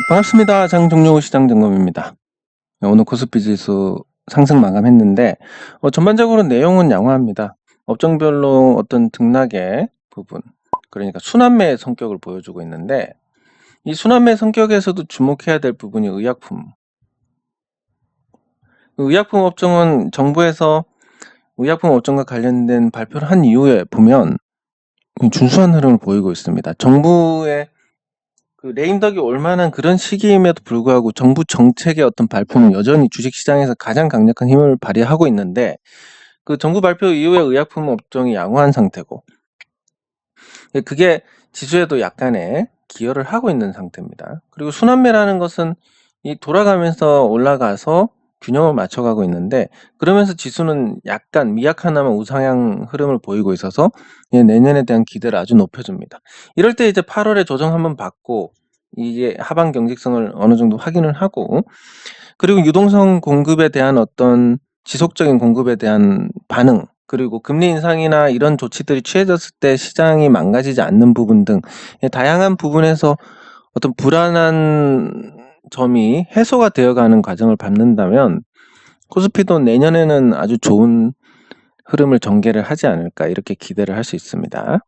반갑습니다. 장종료 시장점검입니다. 오늘 코스피 지수 상승 마감했는데 전반적으로 내용은 양호합니다. 업종별로 어떤 등락의 부분, 그러니까 순환매의 성격을 보여주고 있는데, 이 순환매 성격에서도 주목해야 될 부분이 의약품. 의약품 업종은 정부에서 의약품 업종과 관련된 발표를 한 이후에 보면 준수한 흐름을 보이고 있습니다. 정부의 레임덕이 올 만한 그런 시기임에도 불구하고 정부 정책의 어떤 발표는 여전히 주식시장에서 가장 강력한 힘을 발휘하고 있는데, 그 정부 발표 이후에 의약품 업종이 양호한 상태고, 그게 지수에도 약간의 기여를 하고 있는 상태입니다. 그리고 순환매라는 것은 이 돌아가면서 올라가서 균형을 맞춰가고 있는데, 그러면서 지수는 약간 미약하나마 우상향 흐름을 보이고 있어서 내년에 대한 기대를 아주 높여줍니다. 이럴 때 이제 8월에 조정 한번 받고 이게 하반 경직성을 어느 정도 확인을 하고, 그리고 유동성 공급에 대한 어떤 지속적인 공급에 대한 반응, 그리고 금리 인상이나 이런 조치들이 취해졌을 때 시장이 망가지지 않는 부분 등 다양한 부분에서 어떤 불안한 점이 해소가 되어가는 과정을 밟는다면 코스피도 내년에는 아주 좋은 흐름을 전개를 하지 않을까, 이렇게 기대를 할 수 있습니다.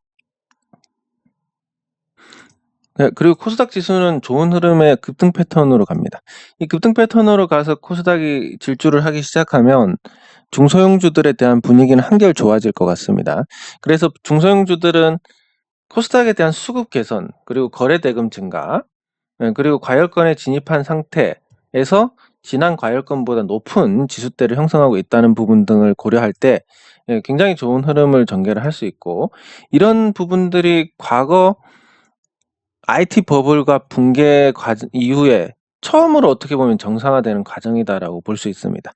그리고 코스닥 지수는 좋은 흐름의 급등 패턴으로 갑니다. 이 급등 패턴으로 가서 코스닥이 질주를 하기 시작하면 중소형주들에 대한 분위기는 한결 좋아질 것 같습니다. 그래서 중소형주들은 코스닥에 대한 수급 개선, 그리고 거래 대금 증가, 그리고 과열권에 진입한 상태에서 지난 과열권보다 높은 지수대를 형성하고 있다는 부분 등을 고려할 때 굉장히 좋은 흐름을 전개를 할 수 있고, 이런 부분들이 과거 IT 버블과 붕괴 이후에 처음으로 어떻게 보면 정상화되는 과정이다라고 볼 수 있습니다.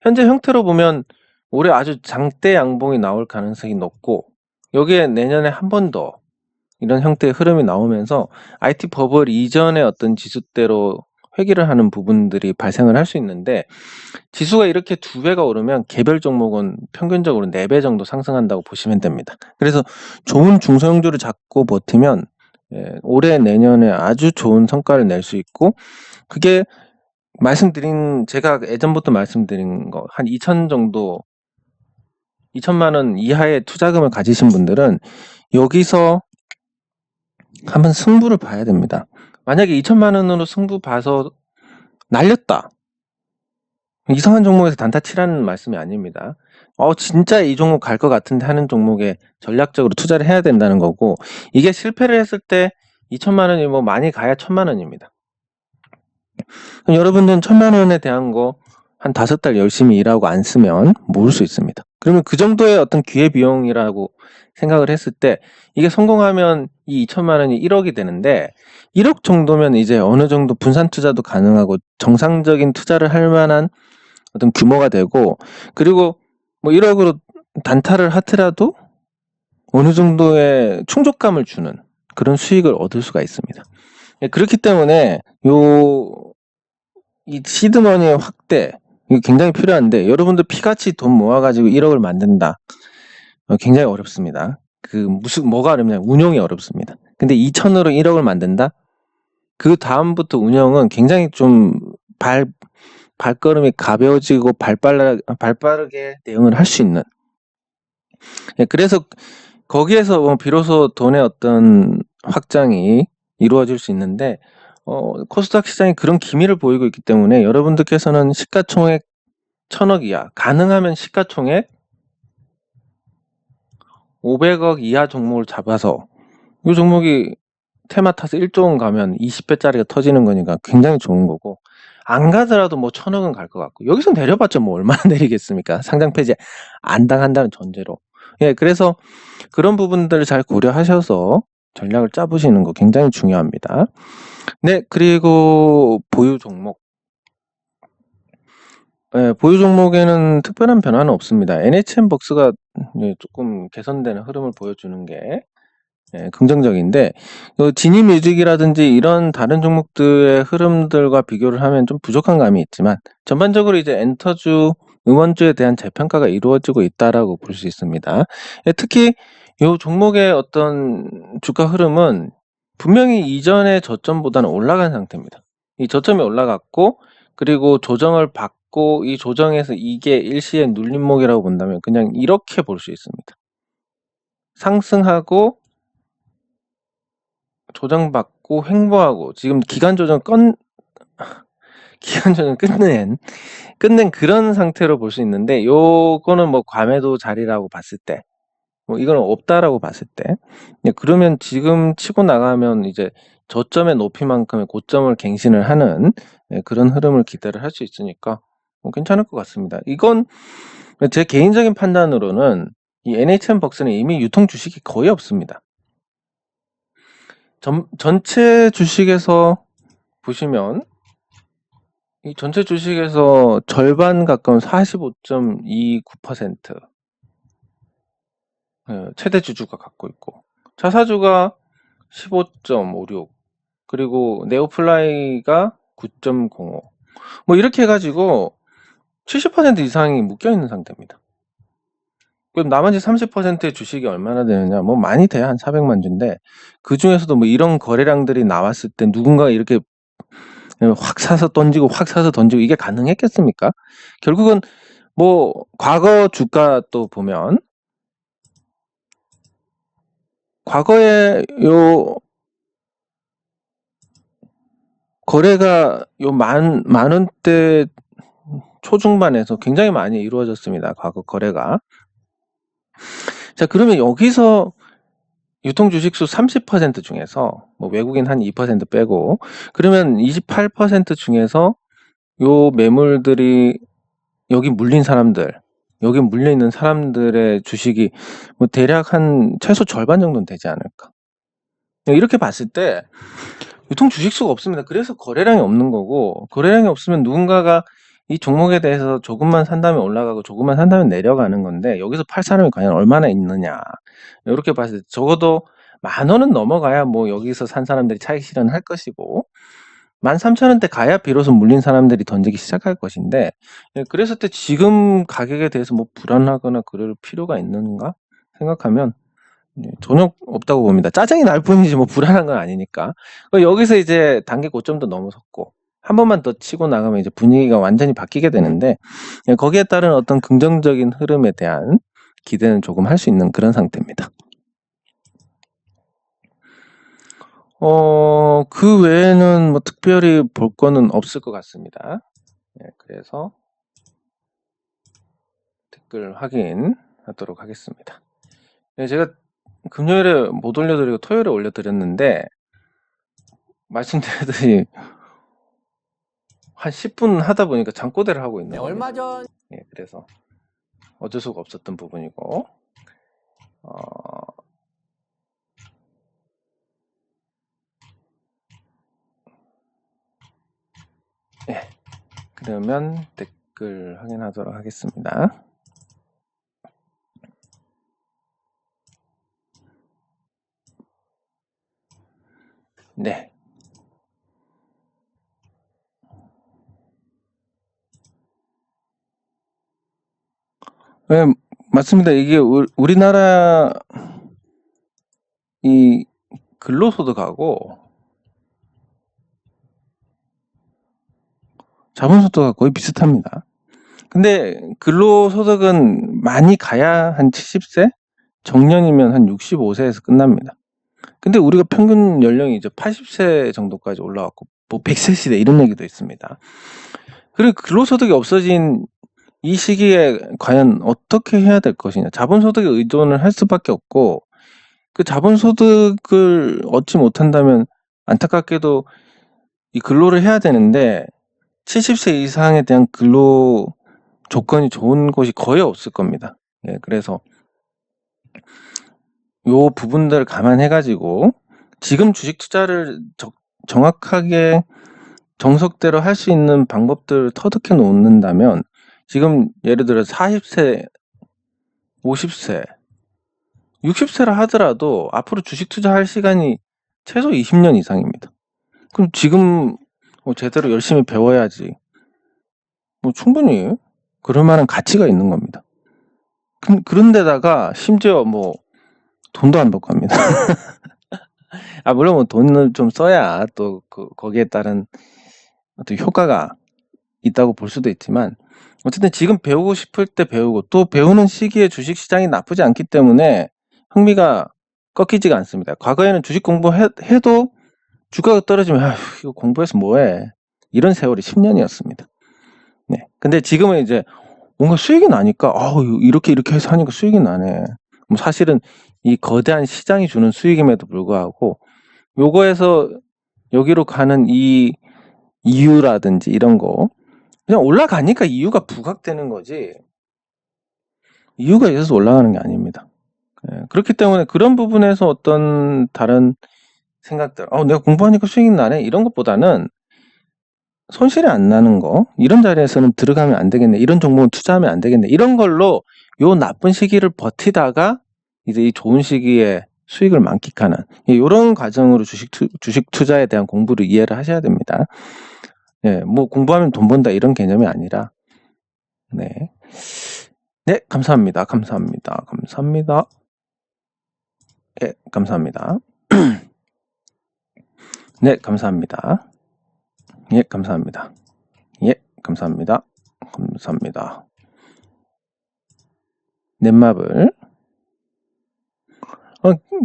현재 형태로 보면 올해 아주 장대 양봉이 나올 가능성이 높고, 여기에 내년에 한 번 더 이런 형태의 흐름이 나오면서 IT 버블 이전의 어떤 지수대로 회귀를 하는 부분들이 발생을 할 수 있는데, 지수가 이렇게 2배가 오르면 개별 종목은 평균적으로 4배 정도 상승한다고 보시면 됩니다. 그래서 좋은 중소형주를 잡고 버티면 올해 내년에 아주 좋은 성과를 낼 수 있고, 그게 제가 예전부터 말씀드린 거 한 2천만 원 이하의 투자금을 가지신 분들은 여기서 한번 승부를 봐야 됩니다. 만약에 2천만 원으로 승부 봐서 날렸다, 이상한 종목에서 단타 치라는 말씀이 아닙니다. 진짜 이 종목 갈 것 같은데 하는 종목에 전략적으로 투자를 해야 된다는 거고, 이게 실패를 했을 때 2천만 원이 뭐 많이 가야 1,000만 원입니다. 그럼 여러분들은 1,000만 원에 대한 거 한 5달 열심히 일하고 안 쓰면 모을 수 있습니다. 그러면 그 정도의 어떤 기회비용이라고 생각을 했을 때 이게 성공하면 이 2천만 원이 1억이 되는데, 1억 정도면 이제 어느 정도 분산 투자도 가능하고 정상적인 투자를 할 만한 어떤 규모가 되고, 그리고 뭐 1억으로 단타를 하더라도 어느 정도의 충족감을 주는 그런 수익을 얻을 수가 있습니다. 그렇기 때문에 이 시드머니의 확대, 이거 굉장히 필요한데, 여러분들 피같이 돈 모아가지고 1억을 만든다, 굉장히 어렵습니다. 뭐가 어렵냐, 운용이 어렵습니다. 근데 2천으로 1억을 만든다? 그 다음부터 운영은 굉장히 좀 발걸음이 가벼워지고 발빠르게 대응을 할 수 있는, 그래서 거기에서 비로소 돈의 어떤 확장이 이루어질 수 있는데, 코스닥 시장이 그런 기미를 보이고 있기 때문에 여러분들께서는 시가총액 1,000억 이하, 가능하면 시가총액 500억 이하 종목을 잡아서, 이 종목이 테마 타서 1조 원 가면 20배짜리가 터지는 거니까 굉장히 좋은 거고, 안 가더라도 뭐 1,000억은 갈 것 같고, 여기서 내려봤자 뭐 얼마나 내리겠습니까? 상장 폐지 안 당한다는 전제로. 그래서 그런 부분들을 잘 고려하셔서 전략을 짜보시는 거 굉장히 중요합니다. 네, 그리고 보유 종목. 보유 종목에는 특별한 변화는 없습니다. NHN벅스가 조금 개선되는 흐름을 보여주는 게 긍정적인데, 진입뮤직이라든지 이런 다른 종목들의 흐름들과 비교를 하면 좀 부족한 감이 있지만, 전반적으로 이제 엔터주, 음원주에 대한 재평가가 이루어지고 있다라고 볼 수 있습니다. 특히 이 종목의 어떤 주가 흐름은 분명히 이전의 저점보다는 올라간 상태입니다. 이 저점이 올라갔고 그리고 조정을 받고 이 조정에서 이게 일시의 눌림목이라고 본다면 그냥 이렇게 볼 수 있습니다. 상승하고 조정받고 횡보하고 지금 기간 조정 끝낸 그런 상태로 볼 수 있는데 요거는 뭐 과매도 자리라고 봤을 때 뭐 이거는 없다라고 봤을 때 그러면 지금 치고 나가면 이제 저점의 높이만큼의 고점을 갱신을 하는 그런 흐름을 기대를 할 수 있으니까 뭐 괜찮을 것 같습니다. 이건 제 개인적인 판단으로는 이 NHN벅스는 이미 유통 주식이 거의 없습니다. 전체 주식에서 보시면 이 전체 주식에서 절반 가까운 45.29% 최대 주주가 갖고 있고 자사주가 15.56 그리고 네오플라이가 9.05 뭐 이렇게 해가지고 70% 이상이 묶여있는 상태입니다. 그럼 나머지 30%의 주식이 얼마나 되느냐 뭐 많이 돼야 한 400만 주인데 그 중에서도 뭐 이런 거래량들이 나왔을 때 누군가 이렇게 확 사서 던지고 확 사서 던지고 이게 가능했겠습니까? 결국은 뭐 과거 주가 또 보면 과거에 요 거래가 요 만 원대 초중반에서 굉장히 많이 이루어졌습니다. 과거 거래가. 자, 그러면 여기서 유통 주식수 30% 중에서 뭐 외국인 한 2% 빼고 그러면 28% 중에서 요 매물들이 여기 물린 사람들, 여기 물려 있는 사람들의 주식이 뭐 대략 한 최소 절반 정도는 되지 않을까. 이렇게 봤을 때 유통 주식수가 없습니다. 그래서 거래량이 없는 거고 거래량이 없으면 누군가가 이 종목에 대해서 조금만 산 다음에 올라가고 조금만 산 다음에 내려가는 건데 여기서 팔 사람이 과연 얼마나 있느냐. 이렇게 봤을 때 적어도 10,000원은 넘어가야 뭐 여기서 산 사람들이 차익 실현할 것이고 13,000원대 가야 비로소 물린 사람들이 던지기 시작할 것인데 그랬을 때 지금 가격에 대해서 뭐 불안하거나 그럴 필요가 있는가 생각하면 전혀 없다고 봅니다. 짜증이 날 뿐이지 뭐 불안한 건 아니니까. 여기서 이제 단계 고점도 넘어섰고 한 번만 더 치고 나가면 이제 분위기가 완전히 바뀌게 되는데 거기에 따른 어떤 긍정적인 흐름에 대한 기대는 조금 할 수 있는 그런 상태입니다. 그 외에는 뭐 특별히 볼 거는 없을 것 같습니다. 그래서 댓글 확인하도록 하겠습니다. 제가 금요일에 못 올려드리고 토요일에 올려드렸는데 말씀드렸더니 한 10분 하다 보니까 잠꼬대를 하고 있네요. 얼마 전 그래서 어쩔 수가 없었던 부분이고 그러면 댓글 확인하도록 하겠습니다. 네. 네, 맞습니다. 이게 우리나라 이 근로소득하고 자본소득하고 거의 비슷합니다. 근데 근로소득은 많이 가야 한 70세? 정년이면 한 65세에서 끝납니다. 근데 우리가 평균 연령이 이제 80세 정도까지 올라왔고 뭐 100세 시대 이런 얘기도 있습니다. 그리고 근로소득이 없어진 이 시기에 과연 어떻게 해야 될 것이냐. 자본소득에 의존을 할 수밖에 없고 그 자본소득을 얻지 못한다면 안타깝게도 이 근로를 해야 되는데 70세 이상에 대한 근로 조건이 좋은 곳이 거의 없을 겁니다. 그래서 요 부분들 감안해가지고 지금 주식 투자를 정확하게 정석대로 할 수 있는 방법들을 터득해 놓는다면 지금 예를 들어 40세, 50세, 60세라 하더라도 앞으로 주식 투자할 시간이 최소 20년 이상입니다. 그럼 지금 제대로 열심히 배워야지 뭐 충분히 그럴 만한 가치가 있는 겁니다. 그런데다가 심지어 뭐 돈도 안 받고 합니다. 물론 뭐 돈을 좀 써야 또 거기에 따른 어떤 효과가 있다고 볼 수도 있지만 어쨌든 지금 배우고 싶을 때 배우고 또 배우는 시기에 주식시장이 나쁘지 않기 때문에 흥미가 꺾이지가 않습니다. 과거에는 주식 공부해도 주가가 떨어지면 아휴 이거 공부해서 뭐해 이런 세월이 10년이었습니다. 네. 근데 지금은 이제 뭔가 수익이 나니까 이렇게 해서 하니까 수익이 나네. 뭐 사실은 이 거대한 시장이 주는 수익임에도 불구하고 요거에서 여기로 가는 이 이유라든지 이런 거 그냥 올라가니까 이유가 부각되는 거지 이유가 있어서 올라가는 게 아닙니다. 그렇기 때문에 그런 부분에서 어떤 다른 생각들 내가 공부하니까 수익이 나네 이런 것보다는 손실이 안 나는 거 이런 자리에서는 들어가면 안 되겠네 이런 종목은 투자하면 안 되겠네 이런 걸로 요 나쁜 시기를 버티다가 이제 이 좋은 시기에 수익을 만끽하는 이런 과정으로 주식 투자에 대한 공부를 이해를 하셔야 됩니다. 뭐 공부하면 돈 번다 이런 개념이 아니라 네, 감사합니다. 감사합니다. 예, 감사합니다. 네, 감사합니다. 예, 감사합니다. 예, 감사합니다. 감사합니다. 넷마블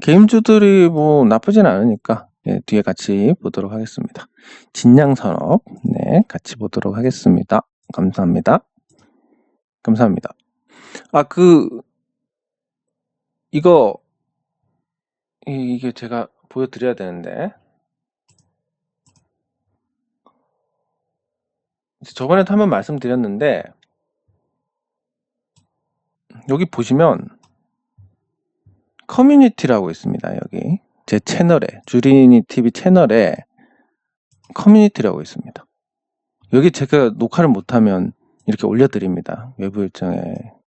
게임주들이 뭐 나쁘진 않으니까 뒤에 같이 보도록 하겠습니다. 진양산업 같이 보도록 하겠습니다. 감사합니다. 감사합니다. 이게 제가 보여드려야 되는데 저번에도 한번 말씀드렸는데 여기 보시면 커뮤니티라고 있습니다. 여기 제 채널에 주린이TV 채널에 커뮤니티라고 있습니다. 여기 제가 녹화를 못하면 이렇게 올려드립니다. 외부 일정에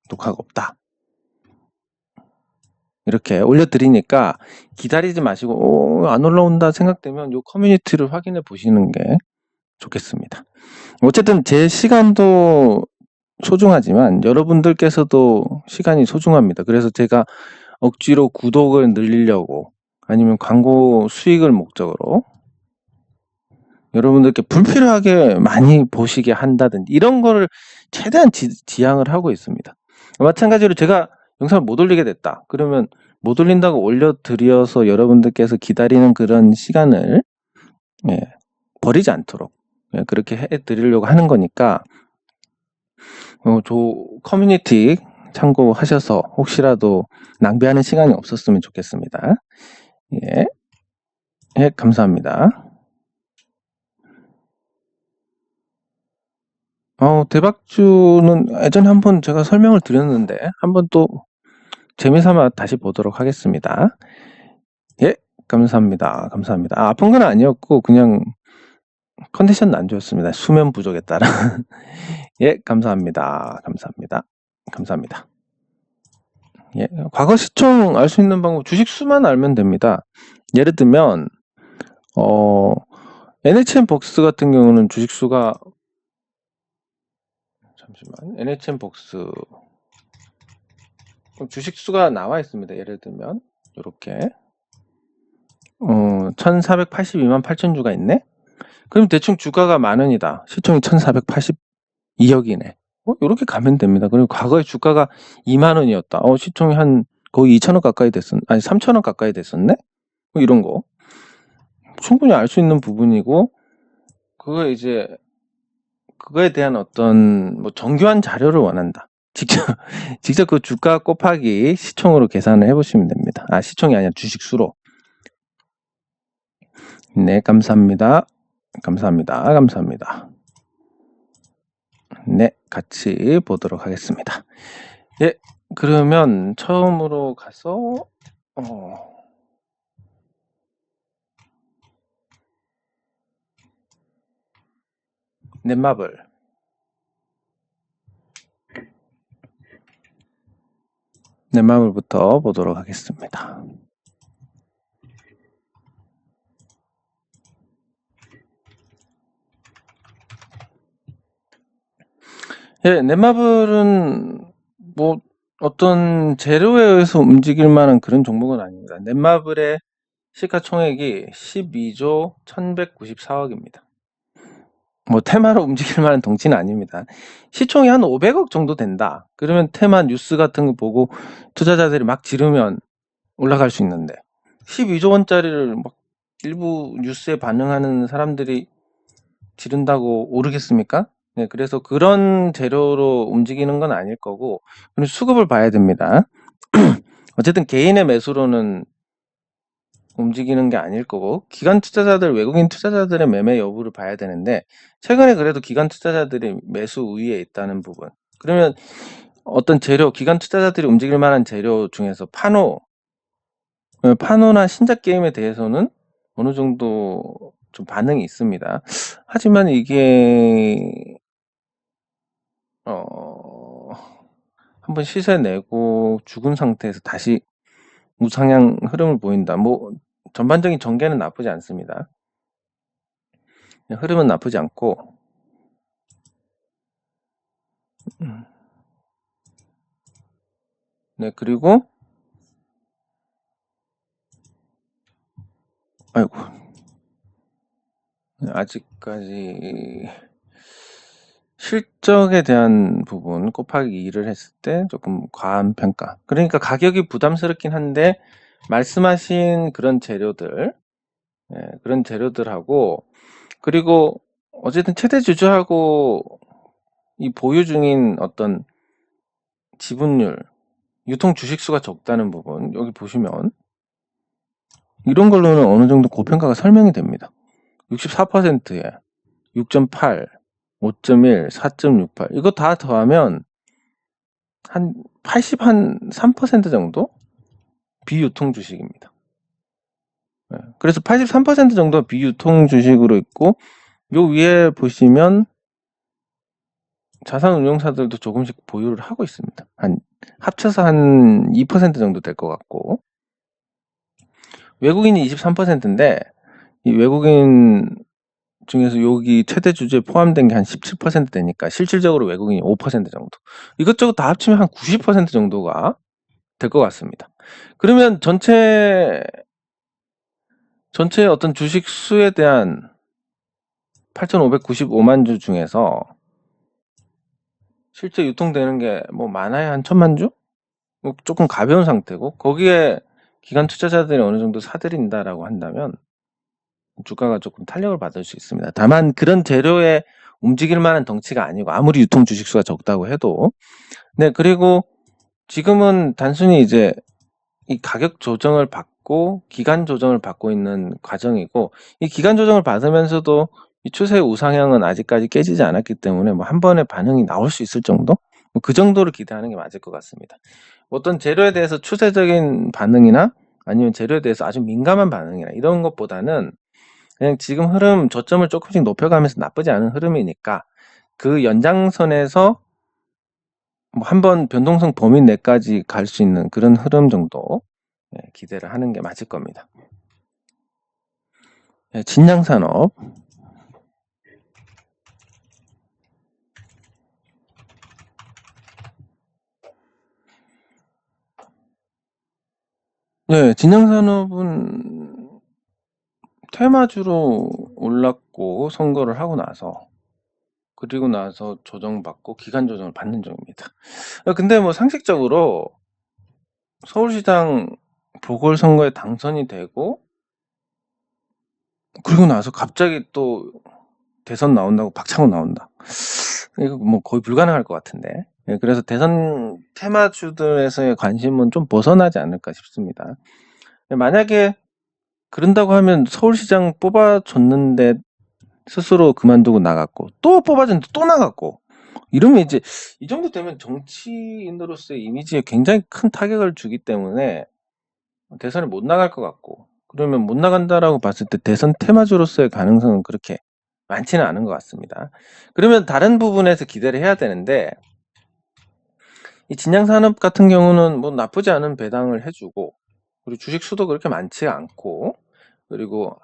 녹화가 없다. 이렇게 올려드리니까 기다리지 마시고 안 올라온다 생각되면 이 커뮤니티를 확인해 보시는 게 좋겠습니다. 어쨌든 제 시간도 소중하지만 여러분들께서도 시간이 소중합니다. 그래서 제가 억지로 구독을 늘리려고 아니면 광고 수익을 목적으로 여러분들께 불필요하게 많이 보시게 한다든지 이런 거를 최대한 지양을 하고 있습니다. 마찬가지로 제가 영상을 못 올리게 됐다. 그러면 못 올린다고 올려드려서 여러분들께서 기다리는 그런 시간을 버리지 않도록 그렇게 해드리려고 하는 거니까 저 커뮤니티 참고하셔서 혹시라도 낭비하는 시간이 없었으면 좋겠습니다. 예, 감사합니다. 대박주는 예전에 한번 제가 설명을 드렸는데 한번 또 재미삼아 다시 보도록 하겠습니다. 예, 감사합니다. 감사합니다. 아픈 건 아니었고 그냥 컨디션 안 좋았습니다. 수면 부족에 따라. 예, 감사합니다. 감사합니다. 감사합니다. 예, 과거 시총 알 수 있는 방법 주식 수만 알면 됩니다. 예를 들면 NHN복스 같은 경우는 주식 수가 잠시만 NHN복스 주식 수가 나와 있습니다. 예를 들면 이렇게 1482만 8천 주가 있네. 그럼 대충 주가가 10,000원이다. 시총이 1482억이네. 이렇게 가면 됩니다. 그리고 과거에 주가가 20,000원이었다. 시총이 한 거의 2,000원 가까이 됐었네. 아니 3,000원 가까이 됐었네. 이런 거 충분히 알 수 있는 부분이고 그거에 대한 어떤 정교한 자료를 원한다. 직접 그 주가 곱하기 시총으로 계산을 해보시면 됩니다. 시총이 아니라 주식수로. 네, 감사합니다. 감사합니다. 감사합니다. 네, 같이 보도록 하겠습니다. 예, 그러면 처음으로 가서 넷마블부터 보도록 하겠습니다. 예, 넷마블은 뭐 어떤 재료에 의해서 움직일 만한 그런 종목은 아닙니다. 넷마블의 시가총액이 12조 1194억입니다. 뭐 테마로 움직일 만한 덩치는 아닙니다. 시총이 한 500억 정도 된다. 그러면 테마 뉴스 같은 거 보고 투자자들이 막 지르면 올라갈 수 있는데 12조 원짜리를 막 일부 뉴스에 반응하는 사람들이 지른다고 오르겠습니까? 네, 그래서 그런 재료로 움직이는 건 아닐 거고, 그리고 수급을 봐야 됩니다. 어쨌든 개인의 매수로는 움직이는 게 아닐 거고, 기관 투자자들, 외국인 투자자들의 매매 여부를 봐야 되는데, 최근에 그래도 기관 투자자들이 매수 우위에 있다는 부분. 그러면 어떤 재료, 기관 투자자들이 움직일 만한 재료 중에서 파노나 신작 게임에 대해서는 어느 정도 좀 반응이 있습니다. 하지만 이게 한번 시세 내고 죽은 상태에서 다시 우상향 흐름을 보인다. 뭐 전반적인 전개는 나쁘지 않습니다. 흐름은 나쁘지 않고 네, 그리고 아이고 아직까지 실적에 대한 부분 곱하기 2를 했을 때 조금 과한 평가. 그러니까 가격이 부담스럽긴 한데 말씀하신 그런 재료들, 그런 재료들하고 그리고 어쨌든 최대 주주하고 이 보유 중인 어떤 지분율, 유통 주식수가 적다는 부분 여기 보시면 이런 걸로는 어느 정도 고평가가 설명이 됩니다. 64%에 6.8, 5.1, 4.68 이거 다 더하면 한 83% 정도 비유통 주식입니다. 그래서 83% 정도 비유통 주식으로 있고 요 위에 보시면 자산운용사들도 조금씩 보유를 하고 있습니다. 합쳐서 한 2% 정도 될 것 같고 외국인이 23%인데 이 외국인 중에서 여기 최대 주주에 포함된 게 한 17% 되니까 실질적으로 외국인이 5% 정도. 이것저것 다 합치면 한 90% 정도가 될 것 같습니다. 그러면 전체 어떤 주식 수에 대한 8,595만 주 중에서 실제 유통되는 게 뭐 많아야 한 1,000만 주? 뭐 조금 가벼운 상태고 거기에 기관 투자자들이 어느 정도 사들인다라고 한다면 주가가 조금 탄력을 받을 수 있습니다. 다만 그런 재료에 움직일 만한 덩치가 아니고 아무리 유통 주식수가 적다고 해도 네, 그리고 지금은 단순히 이제 이 가격 조정을 받고 기간 조정을 받고 있는 과정이고 이 기간 조정을 받으면서도 이 추세의 우상향은 아직까지 깨지지 않았기 때문에 뭐 한 번에 반응이 나올 수 있을 정도? 뭐 그 정도를 기대하는 게 맞을 것 같습니다. 어떤 재료에 대해서 추세적인 반응이나 아니면 재료에 대해서 아주 민감한 반응이나 이런 것보다는 그냥 지금 흐름 저점을 조금씩 높여가면서 나쁘지 않은 흐름이니까 그 연장선에서 뭐 한번 변동성 범위 내까지 갈 수 있는 그런 흐름 정도 기대를 하는 게 맞을 겁니다. 진양산업. 네, 진양산업은 테마주로 올랐고 선거를 하고 나서 그리고 나서 조정받고 기간 조정을 받는 중입니다. 근데 뭐 상식적으로 서울시장 보궐선거에 당선이 되고 그리고 나서 갑자기 또 대선 나온다고 박차고 나온다. 이거 뭐 거의 불가능할 것 같은데. 그래서 대선 테마주들에서의 관심은 좀 벗어나지 않을까 싶습니다. 만약에 그런다고 하면 서울시장 뽑아줬는데 스스로 그만두고 나갔고 또 뽑아줬는데 또 나갔고 이러면 이제 이 정도 되면 정치인으로서의 이미지에 굉장히 큰 타격을 주기 때문에 대선에 못 나갈 것 같고 그러면 못 나간다라고 봤을 때 대선 테마주로서의 가능성은 그렇게 많지는 않은 것 같습니다. 그러면 다른 부분에서 기대를 해야 되는데 이 진양산업 같은 경우는 뭐 나쁘지 않은 배당을 해주고 그리고 주식 수도 그렇게 많지 않고 그리고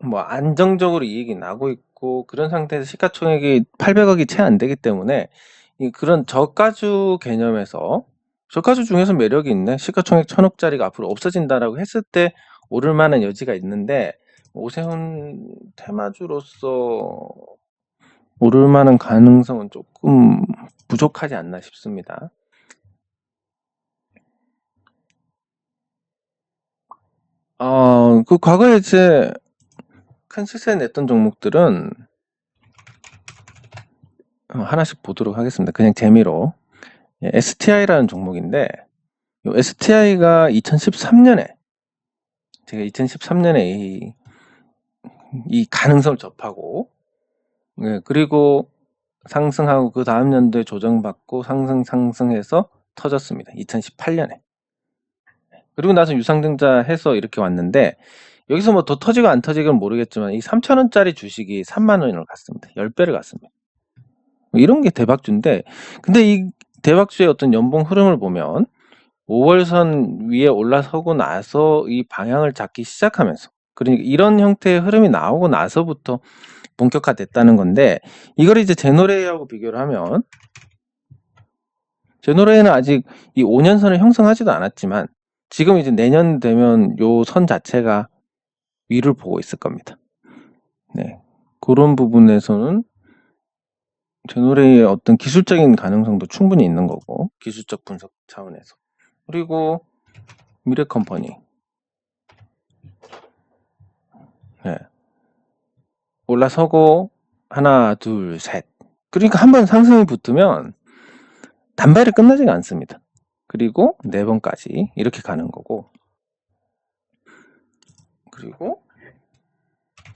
뭐 안정적으로 이익이 나고 있고 그런 상태에서 시가총액이 800억이 채 안 되기 때문에 그런 저가주 개념에서 저가주 중에서 매력이 있네. 시가총액 1,000억짜리가 앞으로 없어진다라고 했을 때 오를 만한 여지가 있는데 오세훈 테마주로서 오를 만한 가능성은 조금 부족하지 않나 싶습니다. 그 과거에 이제 큰 시세 냈던 종목들은 하나씩 보도록 하겠습니다. 그냥 재미로. STI라는 종목인데, STI가 2013년에, 제가 2013년에 이 가능성을 접하고, 그리고 상승하고 그 다음 연도에 조정받고 상승해서 터졌습니다. 2018년에. 그리고 나서 유상증자 해서 이렇게 왔는데, 여기서 뭐 더 터지고 안 터지건 모르겠지만 이 3,000원짜리 주식이 3만 원을 갔습니다. 10배를 갔습니다. 이런 게 대박주인데, 근데 이 대박주의 어떤 연봉 흐름을 보면 5월선 위에 올라서고 나서 이 방향을 잡기 시작하면서, 그러니까 이런 형태의 흐름이 나오고 나서부터 본격화됐다는 건데, 이걸 이제 제노레이하고 비교를 하면, 제노레이는 아직 이 5년선을 형성하지도 않았지만 지금 이제 내년 되면 요 선 자체가 위를 보고 있을 겁니다. 네, 그런 부분에서는 제노레이의 어떤 기술적인 가능성도 충분히 있는 거고, 기술적 분석 차원에서. 그리고 미래컴퍼니, 네, 올라서고 하나 둘 셋, 그러니까 한번 상승이 붙으면 단발에 끝나지가 않습니다. 그리고 4번까지 이렇게 가는 거고, 그리고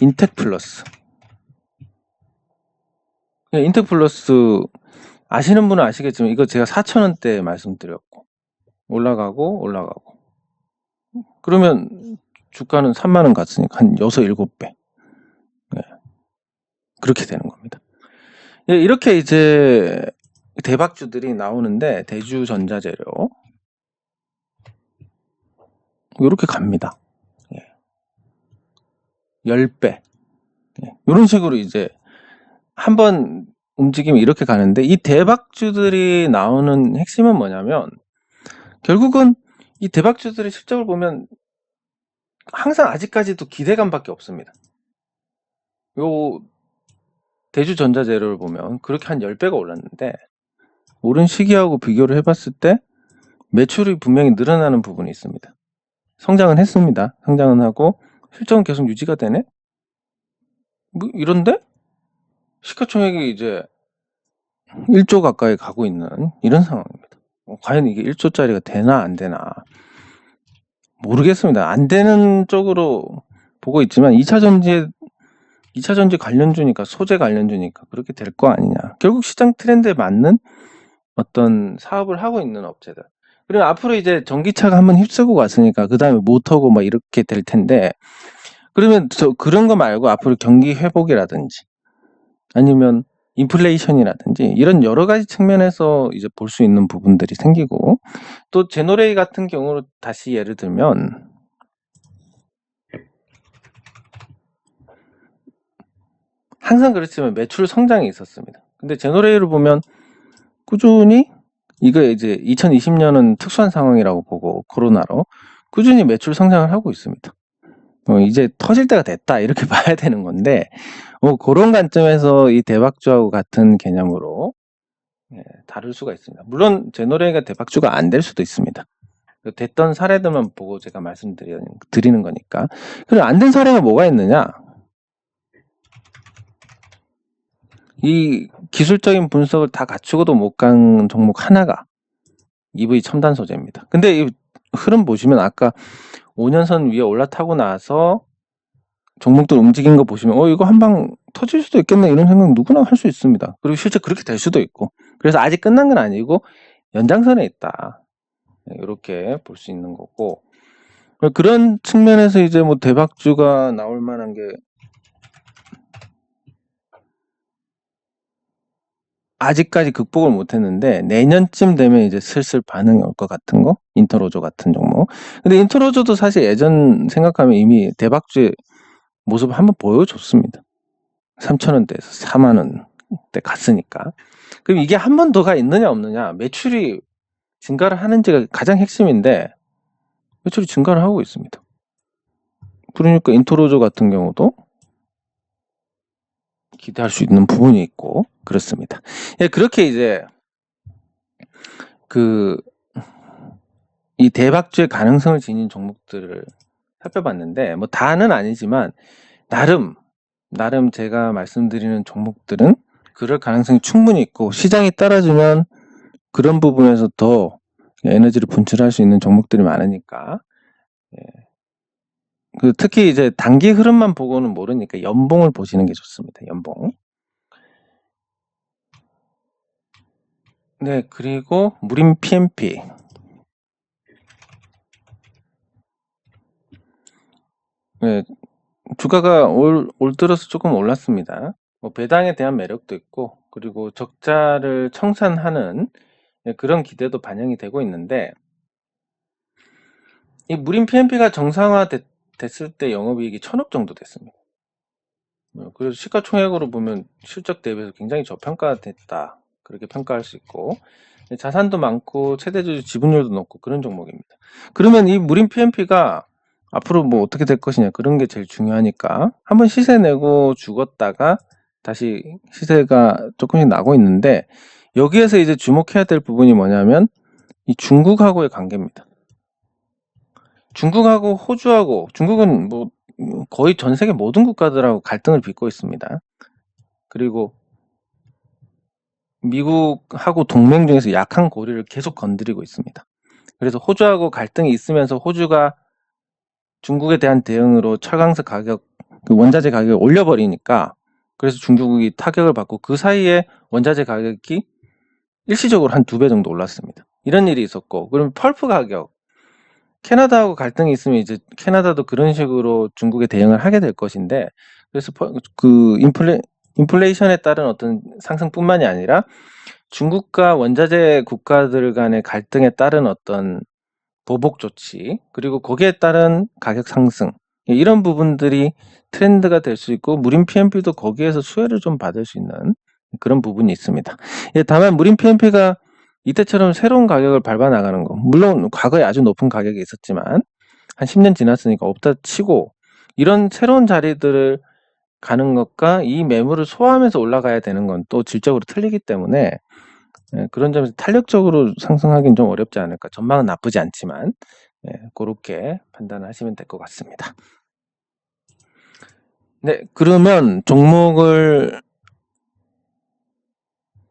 인텍플러스, 인텍플러스 아시는 분은 아시겠지만 이거 제가 4,000원대 말씀드렸고, 올라가고 그러면 주가는 3만원 갔으니까 한 6, 7배. 네. 그렇게 되는 겁니다. 이렇게 이제 대박주들이 나오는데, 대주전자재료 이렇게 갑니다. 10배. 이런 식으로 이제 한번 움직이면 이렇게 가는데, 이 대박주들이 나오는 핵심은 뭐냐면, 결국은 이 대박주들의 실적을 보면 항상 아직까지도 기대감밖에 없습니다. 요 대주전자재료를 보면 그렇게 한 10배가 올랐는데, 오른 시기하고 비교를 해봤을 때 매출이 분명히 늘어나는 부분이 있습니다. 성장은 했습니다. 성장은 하고 실적은 계속 유지가 되네? 뭐 이런데 시가총액이 이제 1조 가까이 가고 있는 이런 상황입니다. 과연 이게 1조짜리가 되나 안 되나 모르겠습니다. 안 되는 쪽으로 보고 있지만 2차전지 관련주니까, 소재 관련주니까 그렇게 될 거 아니냐. 결국 시장 트렌드에 맞는 어떤 사업을 하고 있는 업체들. 그리고 앞으로 이제 전기차가 한번 휩쓰고 갔으니까 그 다음에 모터고 막 이렇게 될 텐데, 그러면 그런 거 말고 앞으로 경기 회복이라든지 아니면 인플레이션이라든지 이런 여러 가지 측면에서 이제 볼 수 있는 부분들이 생기고, 또 제노레이 같은 경우로 다시 예를 들면, 항상 그렇지만 매출 성장이 있었습니다. 근데 제노레이를 보면 꾸준히, 이거 이제 2020년은 특수한 상황이라고 보고 코로나로 꾸준히 매출 성장을 하고 있습니다. 이제 터질 때가 됐다 이렇게 봐야 되는 건데, 그런 관점에서 이 대박주하고 같은 개념으로 다룰 수가 있습니다. 물론 제노레이가 대박주가 안 될 수도 있습니다. 됐던 사례들만 보고 제가 말씀드리는 거니까. 그리고 안 된 사례가 뭐가 있느냐? 이 기술적인 분석을 다 갖추고도 못 간 종목 하나가 EV 첨단 소재입니다. 근데 이 흐름 보시면 아까 5년선 위에 올라타고 나서 종목들 움직인 거 보시면 이거 한방 터질 수도 있겠네 이런 생각 누구나 할 수 있습니다. 그리고 실제 그렇게 될 수도 있고, 그래서 아직 끝난 건 아니고 연장선에 있다, 이렇게 볼 수 있는 거고, 그런 측면에서 이제 뭐 대박주가 나올 만한 게 아직까지 극복을 못했는데, 내년쯤 되면 이제 슬슬 반응이 올 것 같은 거, 인터로조 같은 종목. 근데 인터로조도 사실 예전 생각하면 이미 대박주의 모습을 한번 보여줬습니다. 3,000원대에서 4만원대 갔으니까. 그럼 이게 한 번 더가 있느냐 없느냐, 매출이 증가를 하는지가 가장 핵심인데 매출이 증가를 하고 있습니다. 그러니까 인터로조 같은 경우도 기대할 수 있는 부분이 있고 그렇습니다. 예, 그렇게 이제 이 대박주의 가능성을 지닌 종목들을 살펴봤는데 뭐 다는 아니지만 나름 제가 말씀드리는 종목들은 그럴 가능성이 충분히 있고 시장이 따라주면 그런 부분에서 더 에너지를 분출할 수 있는 종목들이 많으니까 특히 이제 단기 흐름만 보고는 모르니까 연봉을 보시는 게 좋습니다. 연봉. 네, 그리고 무림 PMP. 네, 주가가 올 들어서 조금 올랐습니다. 뭐 배당에 대한 매력도 있고 그리고 적자를 청산하는 그런 기대도 반영이 되고 있는데 이 무림 PMP가 정상화 됐을 때 영업이익이 1,000억 정도 됐습니다. 그래서 시가총액으로 보면 실적 대비해서 굉장히 저평가됐다. 그렇게 평가할 수 있고 자산도 많고 최대주주 지분율도 높고 그런 종목입니다. 그러면 이 무림 PMP가 앞으로 뭐 어떻게 될 것이냐 그런 게 제일 중요하니까 한번 시세 내고 죽었다가 다시 시세가 조금씩 나고 있는데 여기에서 이제 주목해야 될 부분이 뭐냐면 이 중국하고의 관계입니다. 중국하고 호주하고 중국은 뭐 거의 전 세계 모든 국가들하고 갈등을 빚고 있습니다. 그리고 미국하고 동맹 중에서 약한 고리를 계속 건드리고 있습니다. 그래서 호주하고 갈등이 있으면서 호주가 중국에 대한 대응으로 철강석 가격, 원자재 가격을 올려버리니까 그래서 중국이 타격을 받고 그 사이에 원자재 가격이 일시적으로 한 2배 정도 올랐습니다. 이런 일이 있었고 그럼 펄프 가격 캐나다하고 갈등이 있으면 이제 캐나다도 그런 식으로 중국에 대응을 하게 될 것인데 그래서 그 인플레이션에 따른 어떤 상승뿐만이 아니라 중국과 원자재 국가들 간의 갈등에 따른 어떤 보복 조치 그리고 거기에 따른 가격 상승 이런 부분들이 트렌드가 될 수 있고 무림 PMP도 거기에서 수혜를 좀 받을 수 있는 그런 부분이 있습니다. 다만 무림 PMP가 이때처럼 새로운 가격을 밟아 나가는 거 물론 과거에 아주 높은 가격이 있었지만 한 10년 지났으니까 없다 치고 이런 새로운 자리들을 가는 것과 이 매물을 소화하면서 올라가야 되는 건 또 질적으로 틀리기 때문에 그런 점에서 탄력적으로 상승하기는 좀 어렵지 않을까. 전망은 나쁘지 않지만 그렇게 판단하시면 될 것 같습니다. 네, 그러면 종목을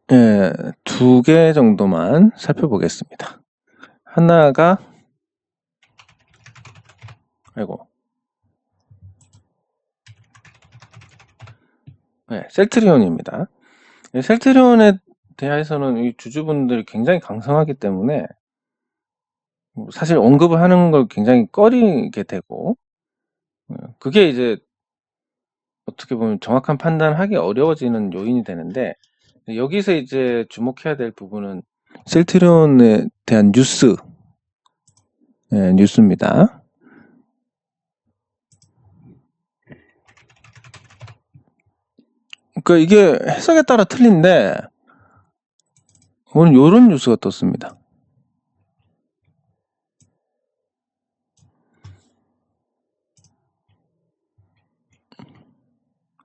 2개 정도만 살펴보겠습니다. 하나가 셀트리온입니다. 셀트리온에 대해서는 이 주주분들이 굉장히 강성하기 때문에 사실 언급을 하는 걸 굉장히 꺼리게 되고 그게 이제 어떻게 보면 정확한 판단하기 어려워지는 요인이 되는데 여기서 이제 주목해야 될 부분은 셀트리온에 대한 뉴스입니다. 그러니까 이게 해석에 따라 틀린데 오늘 이런 뉴스가 떴습니다.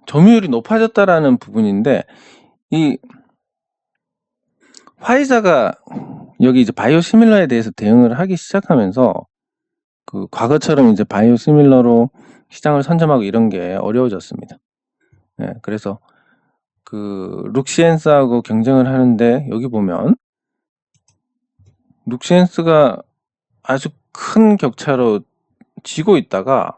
점유율이 높아졌다라는 부분인데 이 화이자가 여기 이제 바이오시밀러에 대해서 대응을 하기 시작하면서 그 과거처럼 이제 바이오시밀러로 시장을 선점하고 이런 게 어려워졌습니다. 그래서 그 룩시엔스하고 경쟁을 하는데 여기 보면 룩시엔스가 아주 큰 격차로 지고 있다가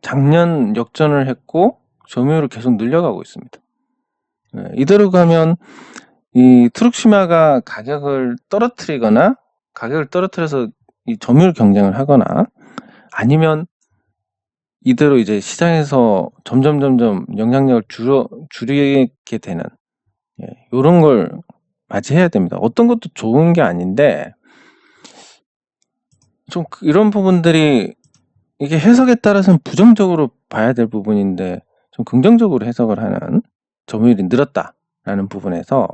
작년 역전을 했고 점유율을 계속 늘려가고 있습니다. 이대로 가면 이 트룩시마가 가격을 떨어뜨리거나 가격을 떨어뜨려서 이 점유율 경쟁을 하거나 아니면 이대로 이제 시장에서 점점 영향력을 줄이게 되는 이런 걸 맞이해야 됩니다. 어떤 것도 좋은 게 아닌데 좀 이런 부분들이 이게 해석에 따라서는 부정적으로 봐야 될 부분인데 좀 긍정적으로 해석을 하는 점유율이 늘었다라는 부분에서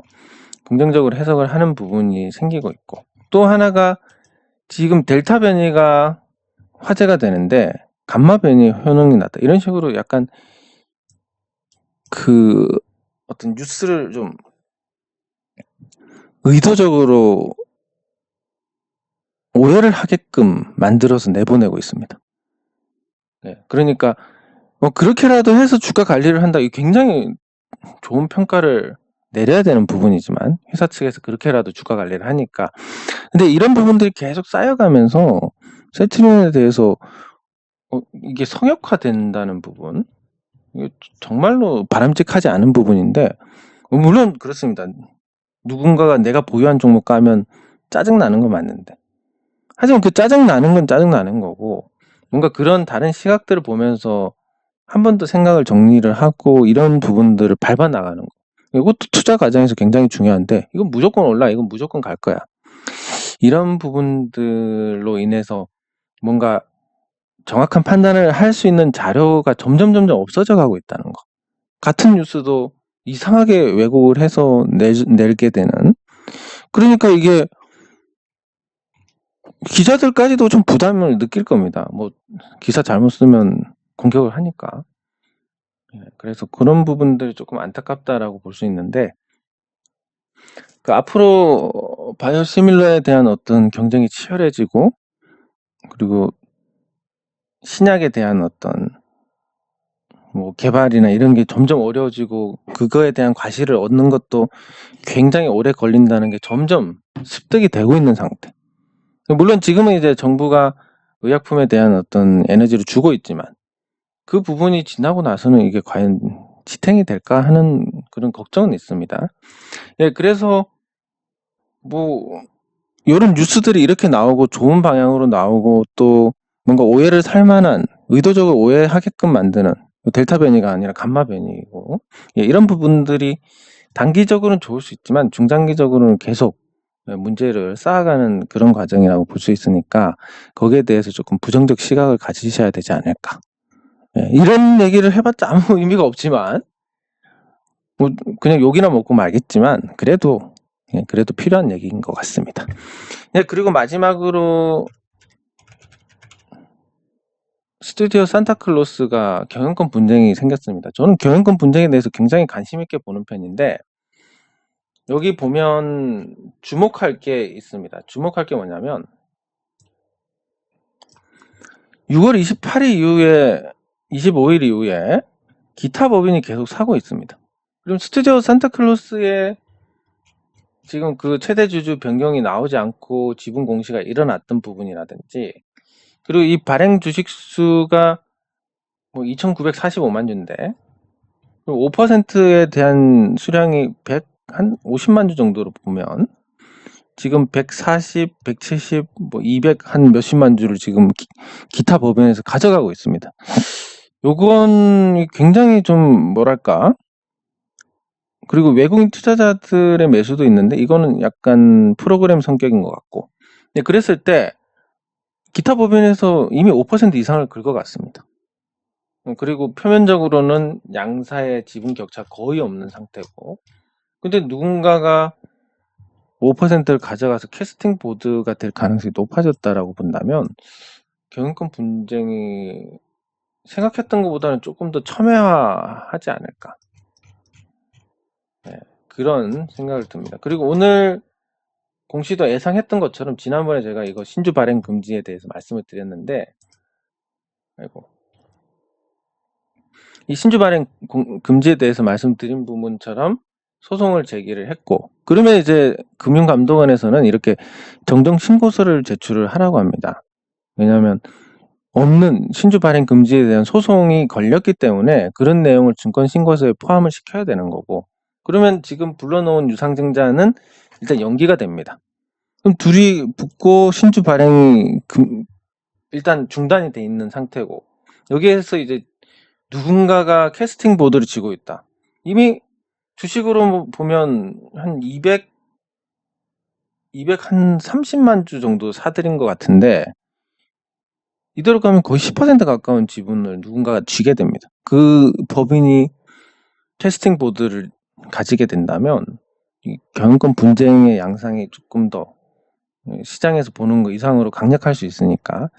긍정적으로 해석을 하는 부분이 생기고 있고 또 하나가 지금 델타 변이가 화제가 되는데 감마 변이 효능이 났다 이런 식으로 약간 그 어떤 뉴스를 좀 의도적으로 오해를 하게끔 만들어서 내보내고 있습니다. 네, 그러니까 뭐 그렇게라도 해서 주가 관리를 한다. 이 굉장히 좋은 평가를 내려야 되는 부분이지만 회사 측에서 그렇게라도 주가 관리를 하니까. 근데 이런 부분들이 계속 쌓여가면서 세트린에 대해서 이게 성역화된다는 부분, 이게 정말로 바람직하지 않은 부분인데, 물론 그렇습니다. 누군가가 내가 보유한 종목 까면 짜증나는 건 맞는데, 하지만 그 짜증나는 건 짜증나는 거고, 뭔가 그런 다른 시각들을 보면서 한 번 더 생각을 정리를 하고 이런 부분들을 밟아 나가는 거. 이것도 투자 과정에서 굉장히 중요한데, 이건 무조건 올라, 이건 무조건 갈 거야. 이런 부분들로 인해서 뭔가 정확한 판단을 할 수 있는 자료가 점점 없어져 가고 있다는 거. 같은 뉴스도 이상하게 왜곡을 해서 내게 되는. 그러니까 이게 기자들까지도 좀 부담을 느낄 겁니다. 뭐 기사 잘못 쓰면 공격을 하니까. 그래서 그런 부분들이 조금 안타깝다라고 볼 수 있는데, 그 앞으로 바이오시밀러에 대한 어떤 경쟁이 치열해지고, 그리고 신약에 대한 어떤 뭐 개발이나 이런 게 점점 어려워지고 그거에 대한 과실을 얻는 것도 굉장히 오래 걸린다는 게 점점 습득이 되고 있는 상태. 물론 지금은 이제 정부가 의약품에 대한 어떤 에너지를 주고 있지만 그 부분이 지나고 나서는 이게 과연 지탱이 될까 하는 그런 걱정은 있습니다. 예, 그래서 뭐 이런 뉴스들이 이렇게 나오고 좋은 방향으로 나오고 또 뭔가 오해를 살 만한, 의도적으로 오해하게끔 만드는, 델타 변이가 아니라 감마 변이고, 예, 이런 부분들이 단기적으로는 좋을 수 있지만 중장기적으로는 계속 문제를 쌓아가는 그런 과정이라고 볼 수 있으니까 거기에 대해서 조금 부정적 시각을 가지셔야 되지 않을까. 예, 이런 얘기를 해봤자 아무 의미가 없지만 뭐 그냥 욕이나 먹고 말겠지만 그래도 필요한 얘기인 것 같습니다. 예, 그리고 마지막으로 스튜디오 산타클로스가 경영권 분쟁이 생겼습니다. 저는 경영권 분쟁에 대해서 굉장히 관심 있게 보는 편인데, 여기 보면 주목할 게 있습니다. 주목할 게 뭐냐면 6월 28일 이후에 25일 이후에 기타 법인이 계속 사고 있습니다. 그럼 스튜디오 산타클로스의 지금 그 최대 주주 변경이 나오지 않고 지분 공시가 일어났던 부분이라든지, 그리고 이 발행 주식 수가 뭐 2,945만 주인데 5%에 대한 수량이 한 50만 주 정도로 보면 지금 140, 170, 뭐 200 한 몇십만 주를 지금 기타 법인에서 가져가고 있습니다. 요건 굉장히 좀 뭐랄까, 그리고 외국인 투자자들의 매수도 있는데 이거는 약간 프로그램 성격인 것 같고, 네, 그랬을 때 기타 법인에서 이미 5% 이상을 긁어갔습니다. 그리고 표면적으로는 양사의 지분 격차 거의 없는 상태고, 근데 누군가가 5%를 가져가서 캐스팅 보드가 될 가능성이 높아졌다라고 본다면 경영권 분쟁이 생각했던 것보다는 조금 더 첨예화하지 않을까, 네, 그런 생각을 듭니다. 그리고 오늘 공시도 예상했던 것처럼 지난번에 제가 이거 신주 발행 금지에 대해서 말씀을 드렸는데, 이 신주 발행 금지에 대해서 말씀드린 부분처럼 소송을 제기를 했고, 그러면 이제 금융감독원에서는 이렇게 정정 신고서를 제출을 하라고 합니다. 왜냐하면 없는 신주 발행 금지에 대한 소송이 걸렸기 때문에 그런 내용을 증권 신고서에 포함을 시켜야 되는 거고, 그러면 지금 불러놓은 유상증자는 일단 연기가 됩니다. 그럼 둘이 붙고 신주 발행이 일단 중단이 돼 있는 상태고, 여기에서 이제 누군가가 캐스팅 보드를 쥐고 있다. 이미 주식으로 보면 한 200 한 30만 주 정도 사들인 것 같은데, 이대로 가면 거의 10% 가까운 지분을 누군가가 쥐게 됩니다. 그 법인이 캐스팅 보드를 가지게 된다면 이 경영권 분쟁의 양상이 조금 더 시장에서 보는 거 이상으로 강력할 수 있으니까.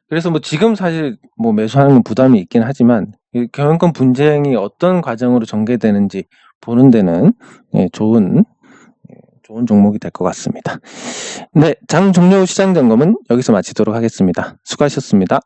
그래서 뭐 지금 사실 뭐 매수하는 건 부담이 있긴 하지만 이 경영권 분쟁이 어떤 과정으로 전개되는지 보는 데는 좋은 종목이 될 것 같습니다. 네, 장 종료 후 시장 점검은 여기서 마치도록 하겠습니다. 수고하셨습니다.